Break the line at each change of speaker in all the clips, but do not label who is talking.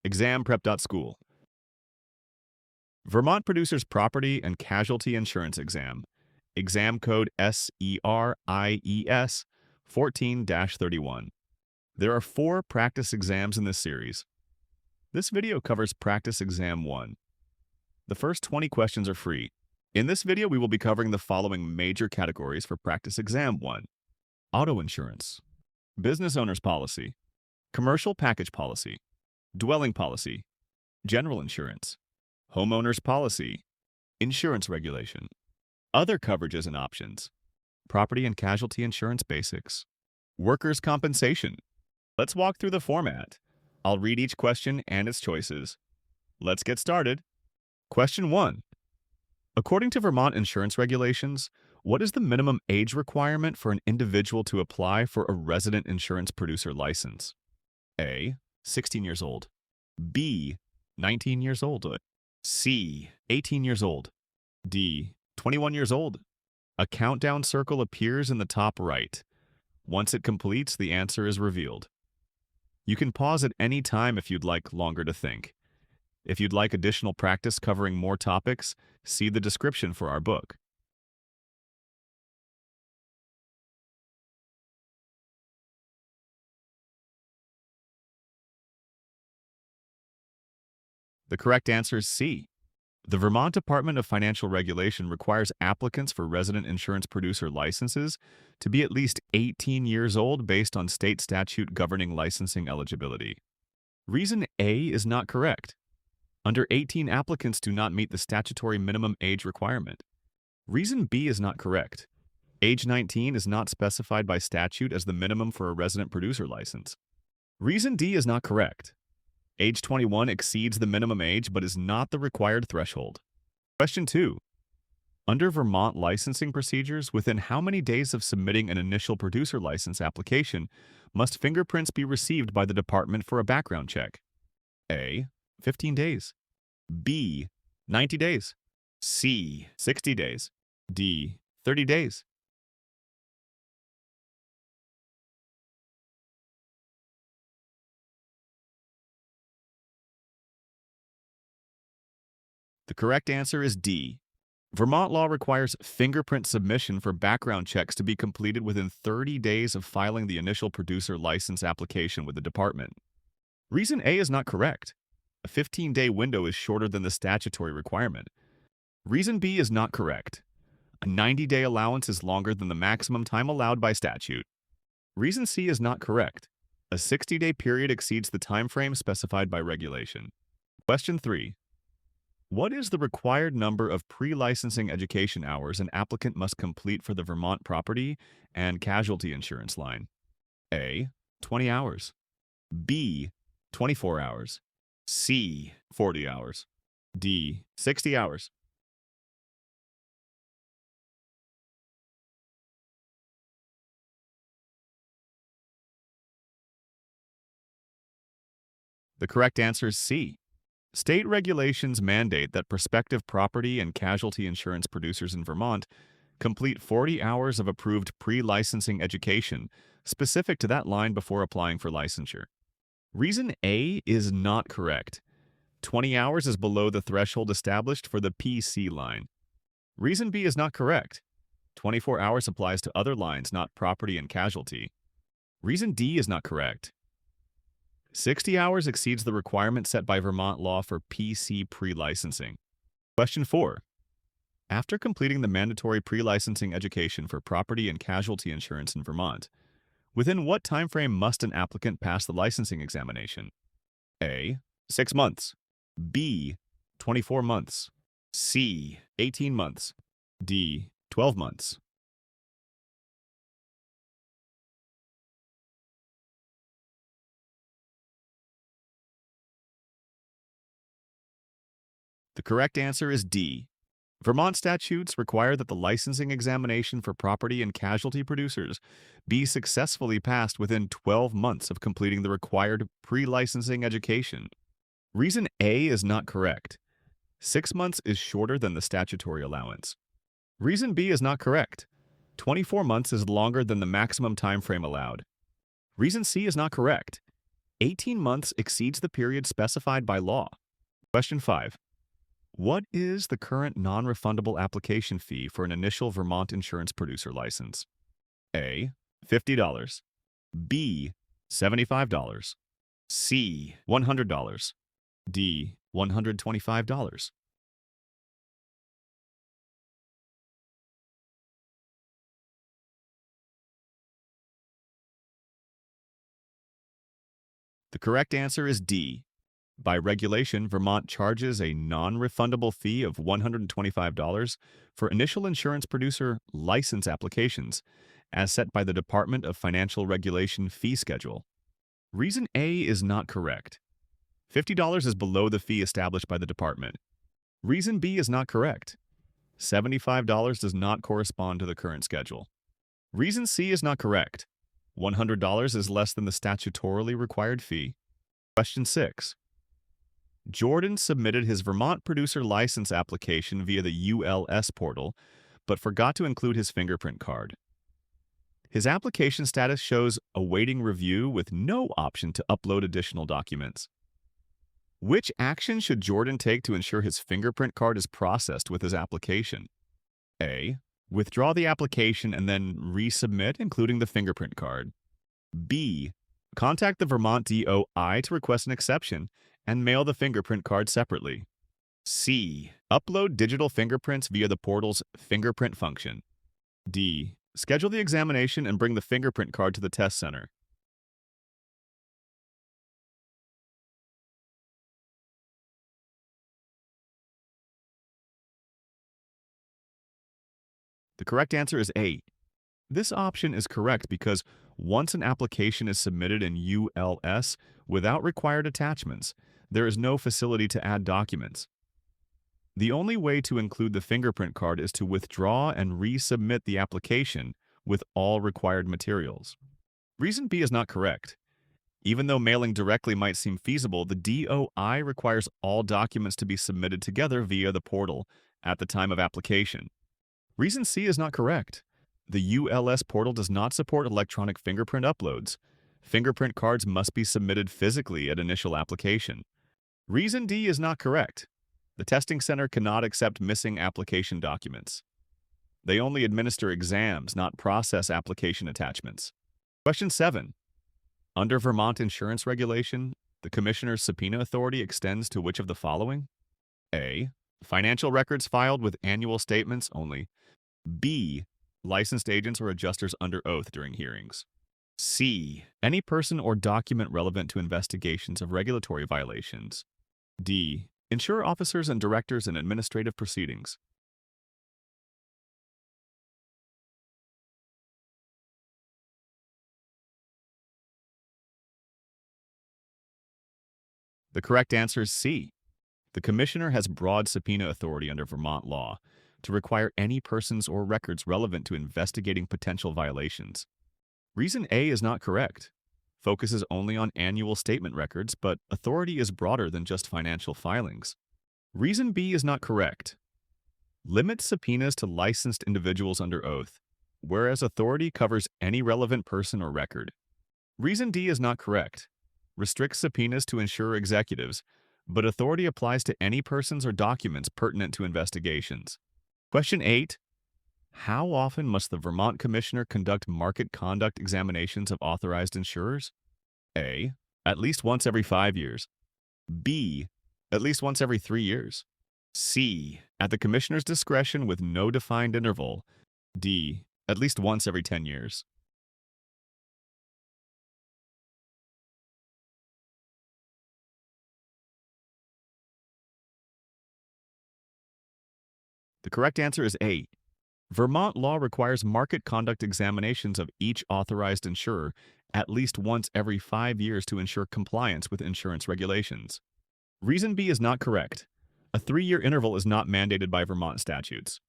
ExamPrep.School. Vermont Producers Property and Casualty Insurance Exam. Exam code SERIES 14-31. There are 4 practice exams in this series. This video covers Practice Exam 1. The first 20 questions are free. In this video, we will be covering the following major categories for Practice Exam 1. Auto insurance, business owner's policy, commercial package policy, dwelling policy, general insurance, homeowner's policy, insurance regulation, other coverages and options, property and casualty insurance basics, workers' compensation. Let's walk through the format. I'll read each question and its choices. Let's get started. Question 1. According to Vermont insurance regulations, what is the minimum age requirement for an individual to apply for a resident insurance producer license? A. 16 years old. B. 19 years old. C. 18 years old. D. 21 years old. A countdown circle appears in the top right. Once it completes, the answer is revealed. You can pause at any time if you'd like longer to think. If you'd like additional practice covering more topics, see the description for our book. The correct answer is C. The Vermont Department of Financial Regulation requires applicants for resident insurance producer licenses to be at least 18 years old based on state statute governing licensing eligibility. Reason A is not correct. Under 18, applicants do not meet the statutory minimum age requirement. Reason B is not correct. Age 19 is not specified by statute as the minimum for a resident producer license. Reason D is not correct. Age 21 exceeds the minimum age but is not the required threshold. Question 2. Under Vermont licensing procedures, within how many days of submitting an initial producer license application must fingerprints be received by the department for a background check? A. 15 days. B. 90 days. C. 60 days. D. 30 days. The correct answer is D. Vermont law requires fingerprint submission for background checks to be completed within 30 days of filing the initial producer license application with the department. Reason A is not correct. A 15-day window is shorter than the statutory requirement. Reason B is not correct. A 90-day allowance is longer than the maximum time allowed by statute. Reason C is not correct. A 60-day period exceeds the time frame specified by regulation. Question 3. What is the required number of pre-licensing education hours an applicant must complete for the Vermont property and casualty insurance line? A. 20 hours. B. 24 hours. C. 40 hours. D. 60 hours. The correct answer is C. State regulations mandate that prospective property and casualty insurance producers in Vermont complete 40 hours of approved pre-licensing education specific to that line before applying for licensure. Reason A is not correct. 20 hours is below the threshold established for the PC line. Reason B is not correct. 24 hours applies to other lines, not property and casualty. Reason D is not correct. 60 hours exceeds the requirement set by Vermont law for PC pre-licensing. Question 4. After completing the mandatory pre-licensing education for property and casualty insurance in Vermont, within what time frame must an applicant pass the licensing examination? A. 6 months. B. 24 months. C. 18 months. D. 12 months. The correct answer is D. Vermont statutes require that the licensing examination for property and casualty producers be successfully passed within 12 months of completing the required pre-licensing education. Reason A is not correct. 6 months is shorter than the statutory allowance. Reason B is not correct. 24 months is longer than the maximum time frame allowed. Reason C is not correct. 18 months exceeds the period specified by law. Question 5. What is the current non-refundable application fee for an initial Vermont insurance producer license? A. $50. B. $75. C. $100. D. $125. The correct answer is D. By regulation, Vermont charges a non-refundable fee of $125 for initial insurance producer license applications, as set by the Department of Financial Regulation fee schedule. Reason A is not correct. $50 is below the fee established by the department. Reason B is not correct. $75 does not correspond to the current schedule. Reason C is not correct. $100 is less than the statutorily required fee. Question 6. Jordan submitted his Vermont producer license application via the ULS portal, but forgot to include his fingerprint card. His application status shows awaiting review with no option to upload additional documents. Which action should Jordan take to ensure his fingerprint card is processed with his application? A. Withdraw the application and then resubmit, including the fingerprint card. B. Contact the Vermont DOI to request an exception and mail the fingerprint card separately. C. Upload digital fingerprints via the portal's fingerprint function. D. Schedule the examination and bring the fingerprint card to the test center. The correct answer is A. This option is correct because once an application is submitted in ULS without required attachments, there is no facility to add documents. The only way to include the fingerprint card is to withdraw and resubmit the application with all required materials. Reason B is not correct. Even though mailing directly might seem feasible, the DOI requires all documents to be submitted together via the portal at the time of application. Reason C is not correct. The ULS portal does not support electronic fingerprint uploads. Fingerprint cards must be submitted physically at initial application. Reason D is not correct. The testing center cannot accept missing application documents. They only administer exams, not process application attachments. Question 7. Under Vermont insurance regulation, the Commissioner's subpoena authority extends to which of the following? A. Financial records filed with annual statements only. B. Licensed agents or adjusters under oath during hearings. C. Any person or document relevant to investigations of regulatory violations. D. Insurer officers and directors in administrative proceedings. The correct answer is C. The Commissioner has broad subpoena authority under Vermont law to require any persons or records relevant to investigating potential violations. Reason A is not correct. Focuses only on annual statement records, but authority is broader than just financial filings. Reason B is not correct. Limits subpoenas to licensed individuals under oath, whereas authority covers any relevant person or record. Reason D is not correct. Restricts subpoenas to insurer executives, but authority applies to any persons or documents pertinent to investigations. Question 8. How often must the Vermont Commissioner conduct market conduct examinations of authorized insurers? A. At least once every 5 years. B. At least once every 3 years. C. At the Commissioner's discretion with no defined interval. D. At least once every 10 years. The correct answer is A. Vermont law requires market conduct examinations of each authorized insurer at least once every 5 years to ensure compliance with insurance regulations. Reason B is not correct. A 3-year interval is not mandated by Vermont statutes.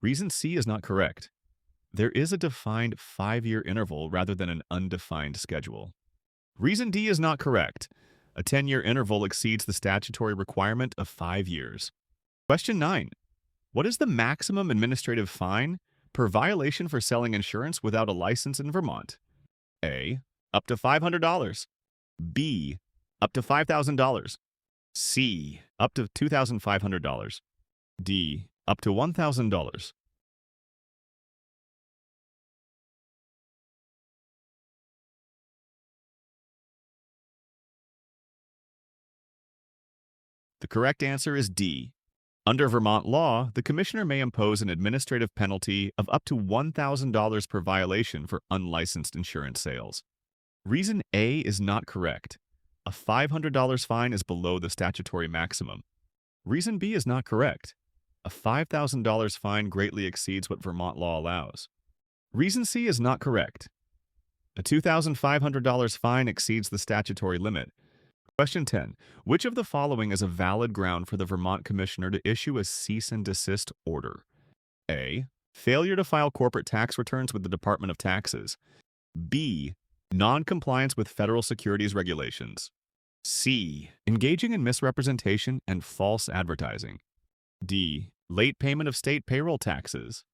Reason C is not correct. There is a defined 5-year interval rather than an undefined schedule. Reason D is not correct. A 10-year interval exceeds the statutory requirement of 5 years. Question 9. What is the maximum administrative fine per violation for selling insurance without a license in Vermont? A. Up to $500. B. Up to $5,000. C. Up to $2,500. D. Up to $1,000. The correct answer is D. Under Vermont law, the commissioner may impose an administrative penalty of up to $1,000 per violation for unlicensed insurance sales. Reason A is not correct. A $500 fine is below the statutory maximum. Reason B is not correct. A $5,000 fine greatly exceeds what Vermont law allows. Reason C is not correct. A $2,500 fine exceeds the statutory limit. Question 10. Which of the following is a valid ground for the Vermont Commissioner to issue a cease and desist order? A. Failure to file corporate tax returns with the Department of Taxes. B. Non-compliance with federal securities regulations. C. Engaging in misrepresentation and false advertising. D. Late payment of state payroll taxes.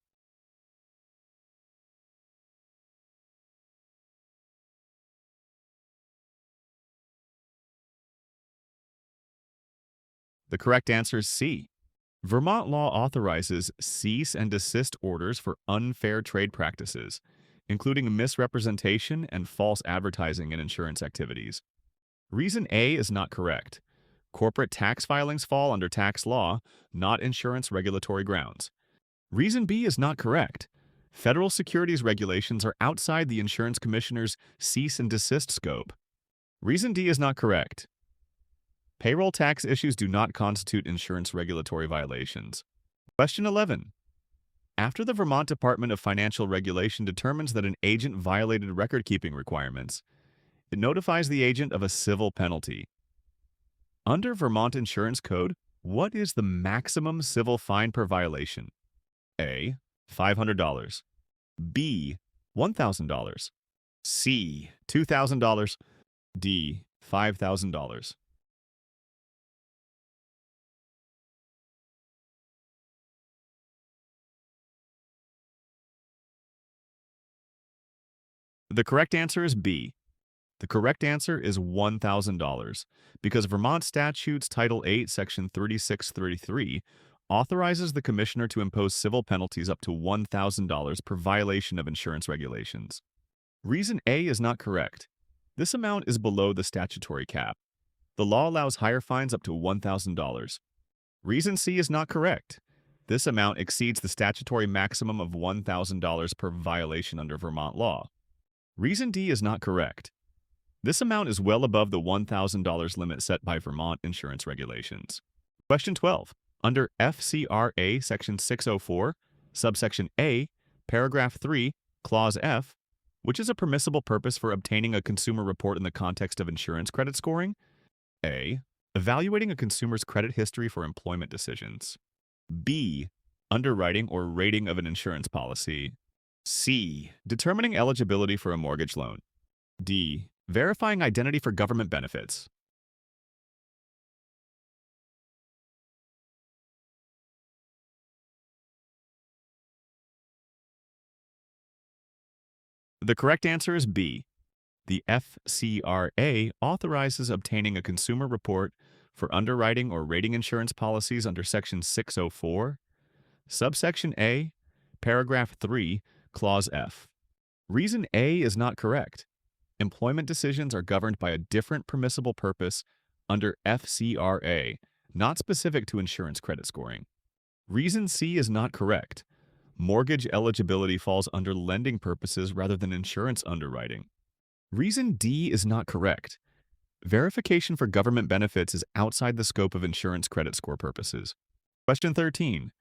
The correct answer is C. Vermont law authorizes cease and desist orders for unfair trade practices, including misrepresentation and false advertising in insurance activities. Reason A is not correct. Corporate tax filings fall under tax law, not insurance regulatory grounds. Reason B is not correct. Federal securities regulations are outside the insurance commissioner's cease and desist scope. Reason D is not correct. Payroll tax issues do not constitute insurance regulatory violations. Question 11. After the Vermont Department of Financial Regulation determines that an agent violated record-keeping requirements, it notifies the agent of a civil penalty. Under Vermont Insurance Code, what is the maximum civil fine per violation? A. $500. B. $1,000. C. $2,000. D. $5,000. The correct answer is B. The correct answer is $1,000 because Vermont Statutes Title 8, Section 3633 authorizes the commissioner to impose civil penalties up to $1,000 per violation of insurance regulations. Reason A is not correct. This amount is below the statutory cap. The law allows higher fines up to $1,000. Reason C is not correct. This amount exceeds the statutory maximum of $1,000 per violation under Vermont law. Reason D is not correct. This amount is well above the $1,000 limit set by Vermont insurance regulations. Question 12. Under FCRA Section 604, subsection A, paragraph 3, clause F, which is a permissible purpose for obtaining a consumer report in the context of insurance credit scoring? A. Evaluating a consumer's credit history for employment decisions. B. Underwriting or rating of an insurance policy. C. Determining eligibility for a mortgage loan. D. Verifying identity for government benefits. The correct answer is B. The FCRA authorizes obtaining a consumer report for underwriting or rating insurance policies under Section 604, subsection A, paragraph 3, clause F. Reason A is not correct. Employment decisions are governed by a different permissible purpose under FCRA, not specific to insurance credit scoring. Reason C is not correct. Mortgage eligibility falls under lending purposes rather than insurance underwriting. Reason D is not correct. Verification for government benefits is outside the scope of insurance credit score purposes. Question 13.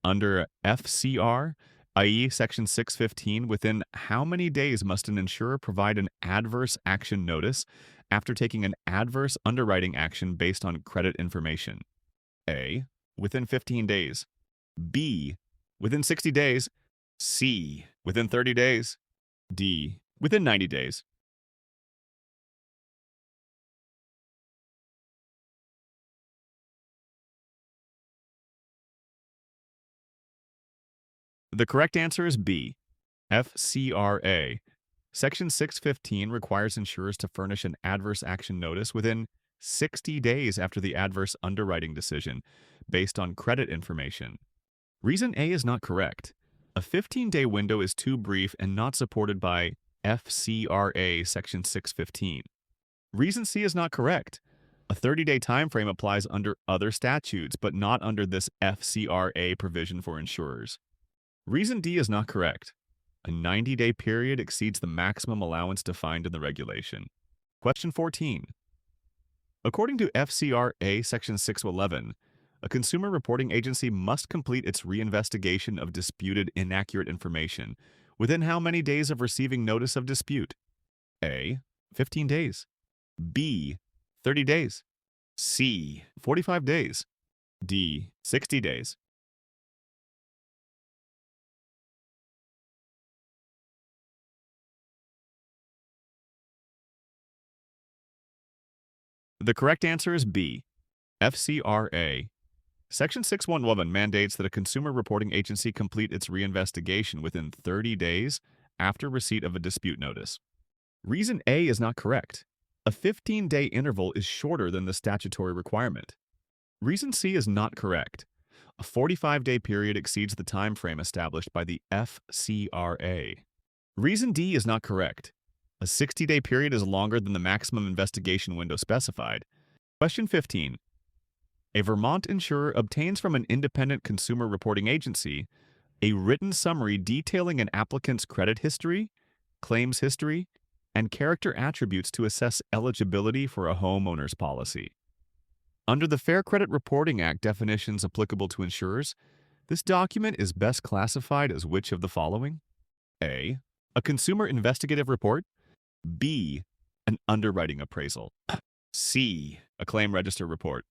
Under FCR, i.e. Section 615, within how many days must an insurer provide an adverse action notice after taking an adverse underwriting action based on credit information? A. Within 15 days. B. Within 60 days. C. Within 30 days. D. Within 90 days. The correct answer is B. FCRA Section 615 requires insurers to furnish an adverse action notice within 60 days after the adverse underwriting decision based on credit information. Reason A is not correct. A 15-day window is too brief and not supported by FCRA Section 615. Reason C is not correct. A 30-day time frame applies under other statutes, but not under this FCRA provision for insurers. Reason D is not correct. A 90-day period exceeds the maximum allowance defined in the regulation. Question 14. According to FCRA Section 611, a consumer reporting agency must complete its reinvestigation of disputed inaccurate information within how many days of receiving notice of dispute? A. 15 days. B. 30 days. C. 45 days. D. 60 days. The correct answer is B. FCRA. Section 611 mandates that a consumer reporting agency complete its reinvestigation within 30 days after receipt of a dispute notice. Reason A is not correct. A 15-day interval is shorter than the statutory requirement. Reason C is not correct. A 45-day period exceeds the time frame established by the FCRA. Reason D is not correct. A 60-day period is longer than the maximum investigation window specified. Question 15. A Vermont insurer obtains from an independent consumer reporting agency a written summary detailing an applicant's credit history, claims history, and character attributes to assess eligibility for a homeowner's policy. Under the Fair Credit Reporting Act definitions applicable to insurers, this document is best classified as which of the following? A. A consumer investigative report. B. An underwriting appraisal. C. A claim register report.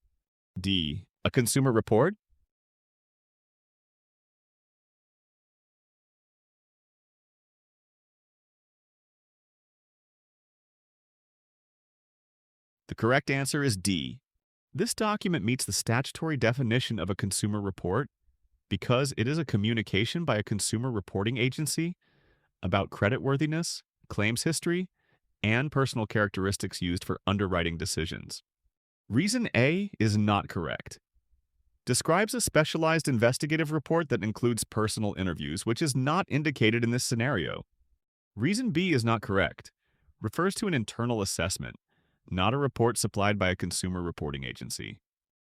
D. A consumer report. The correct answer is D. This document meets the statutory definition of a consumer report because it is a communication by a consumer reporting agency about creditworthiness, claims history, and personal characteristics used for underwriting decisions. Reason A is not correct. Describes a specialized investigative report that includes personal interviews, which is not indicated in this scenario. Reason B is not correct. Refers to an internal assessment, not a report supplied by a consumer reporting agency.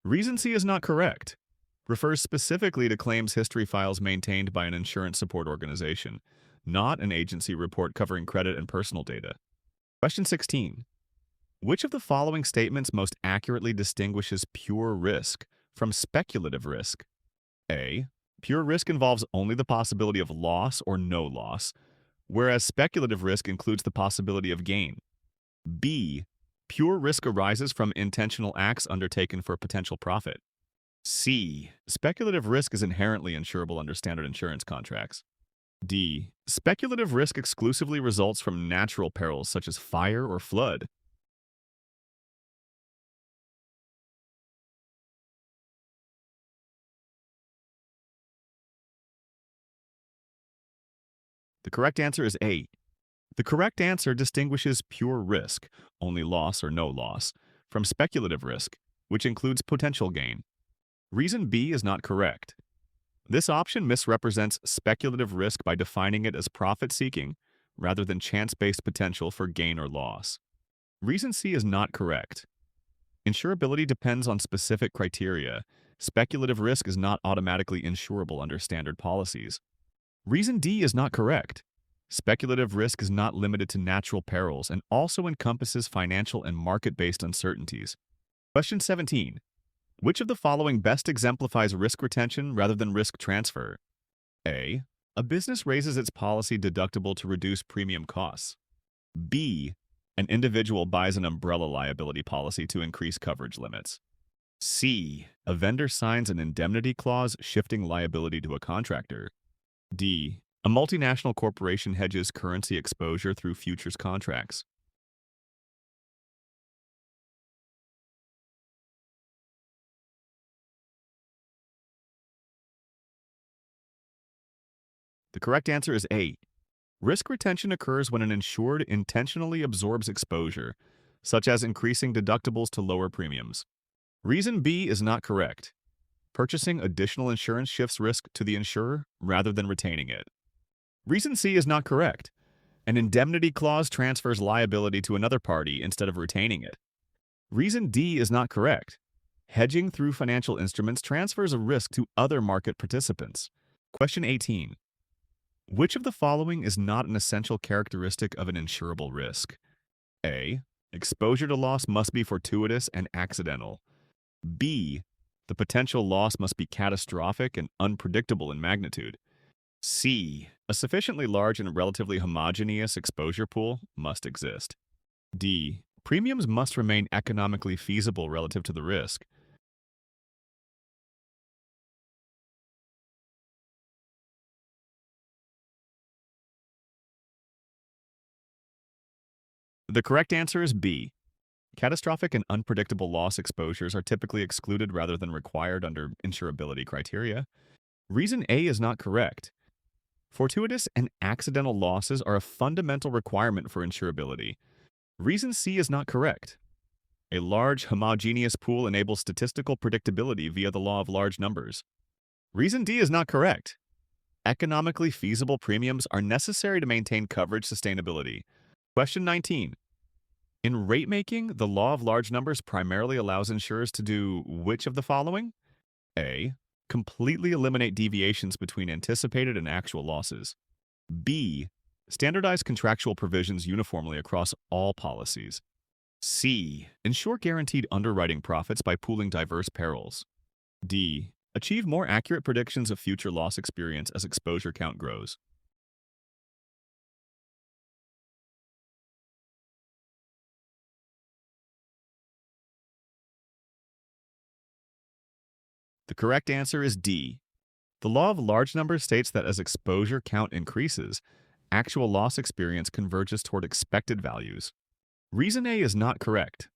Reason C is not correct. Refers specifically to claims history files maintained by an insurance support organization, not an agency report covering credit and personal data. Question 16. Which of the following statements most accurately distinguishes pure risk from speculative risk? A. Pure risk involves only the possibility of loss or no loss, whereas speculative risk includes the possibility of gain. B. Pure risk arises from intentional acts undertaken for potential profit. C. Speculative risk is inherently insurable under standard insurance contracts. D. Speculative risk exclusively results from natural perils such as fire or flood. The correct answer is A. The correct answer distinguishes pure risk, only loss or no loss, from speculative risk, which includes potential gain. Reason B is not correct. This option misrepresents speculative risk by defining it as profit-seeking rather than chance-based potential for gain or loss. Reason C is not correct. Insurability depends on specific criteria. Speculative risk is not automatically insurable under standard policies. Reason D is not correct. Speculative risk is not limited to natural perils and also encompasses financial and market-based uncertainties. Question 17. Which of the following best exemplifies risk retention rather than risk transfer? A. A business raises its policy deductible to reduce premium costs. B. An individual buys an umbrella liability policy to increase coverage limits. C. A vendor signs an indemnity clause shifting liability to a contractor. D. A multinational corporation hedges currency exposure through futures contracts. The correct answer is A. Risk retention occurs when an insured intentionally absorbs exposure, such as increasing deductibles to lower premiums. Reason B is not correct. Purchasing additional insurance shifts risk to the insurer rather than retaining it. Reason C is not correct. An indemnity clause transfers liability to another party instead of retaining it. Reason D is not correct. Hedging through financial instruments transfers a risk to other market participants. Question 18. Which of the following is not an essential characteristic of an insurable risk? A. Exposure to loss must be fortuitous and accidental. B. The potential loss must be catastrophic and unpredictable in magnitude. C. A sufficiently large and relatively homogeneous exposure pool must exist. D. Premiums must remain economically feasible relative to the risk. The correct answer is B. Catastrophic and unpredictable loss exposures are typically excluded rather than required under insurability criteria. Reason A is not correct. Fortuitous and accidental losses are a fundamental requirement for insurability. Reason C is not correct. A large, homogeneous pool enables statistical predictability via the law of large numbers. Reason D is not correct. Economically feasible premiums are necessary to maintain coverage sustainability. Question 19. In rate making, the law of large numbers primarily allows insurers to do which of the following? A. Completely eliminate deviations between anticipated and actual losses. B. Standardize contractual provisions uniformly across all policies. C. Ensure guaranteed underwriting profits by pooling diverse perils. D. Achieve more accurate predictions of future loss experience as exposure count grows. The correct answer is D. The law of large numbers states that as exposure count increases, actual loss experience converges toward expected values. Reason A is not correct.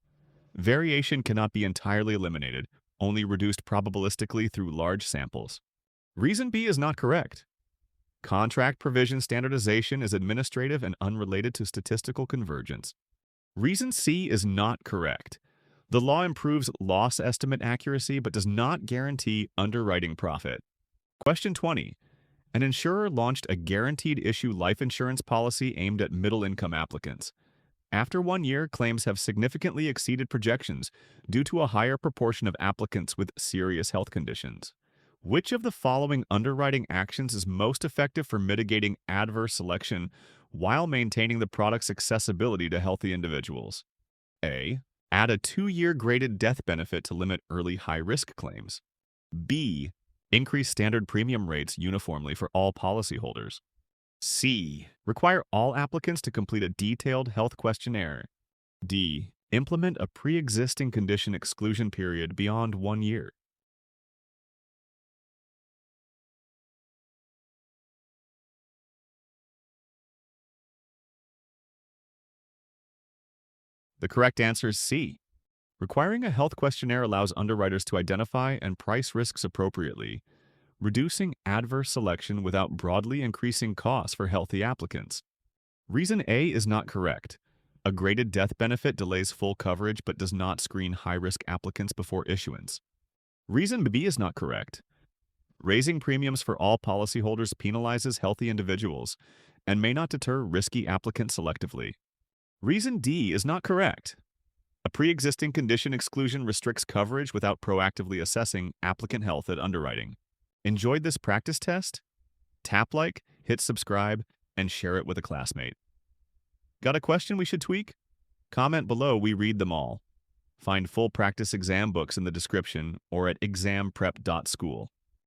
Variation cannot be entirely eliminated, only reduced probabilistically through large samples. Reason B is not correct. Contract provision standardization is administrative and unrelated to statistical convergence. Reason C is not correct. The law improves loss estimate accuracy but does not guarantee underwriting profit. Question 20. An insurer launched a guaranteed issue life insurance policy aimed at middle-income applicants. After 1 year, claims have significantly exceeded projections due to a higher proportion of applicants with serious health conditions. Which of the following underwriting actions is most effective for mitigating adverse selection while maintaining the product's accessibility to healthy individuals? A. Add a 2-year graded death benefit to limit early high-risk claims. B. Increase standard premium rates uniformly for all policyholders. C. Require all applicants to complete a detailed health questionnaire. D. Implement a pre-existing condition exclusion period beyond 1 year. The correct answer is C. Requiring a health questionnaire allows underwriters to identify and price risks appropriately, reducing adverse selection without broadly increasing costs for healthy applicants. Reason A is not correct. A graded death benefit delays full coverage but does not screen high-risk applicants before issuance. Reason B is not correct. Raising premiums for all policyholders penalizes healthy individuals and may not deter risky applicants selectively. Reason D is not correct. A pre-existing condition exclusion restricts coverage without proactively assessing applicant health at underwriting. Enjoyed this practice test? Tap like, hit subscribe, and share it with a classmate. Got a question we should tweak? Comment below, we read them all. Find full practice exam books in the description or at ExamPrep.School.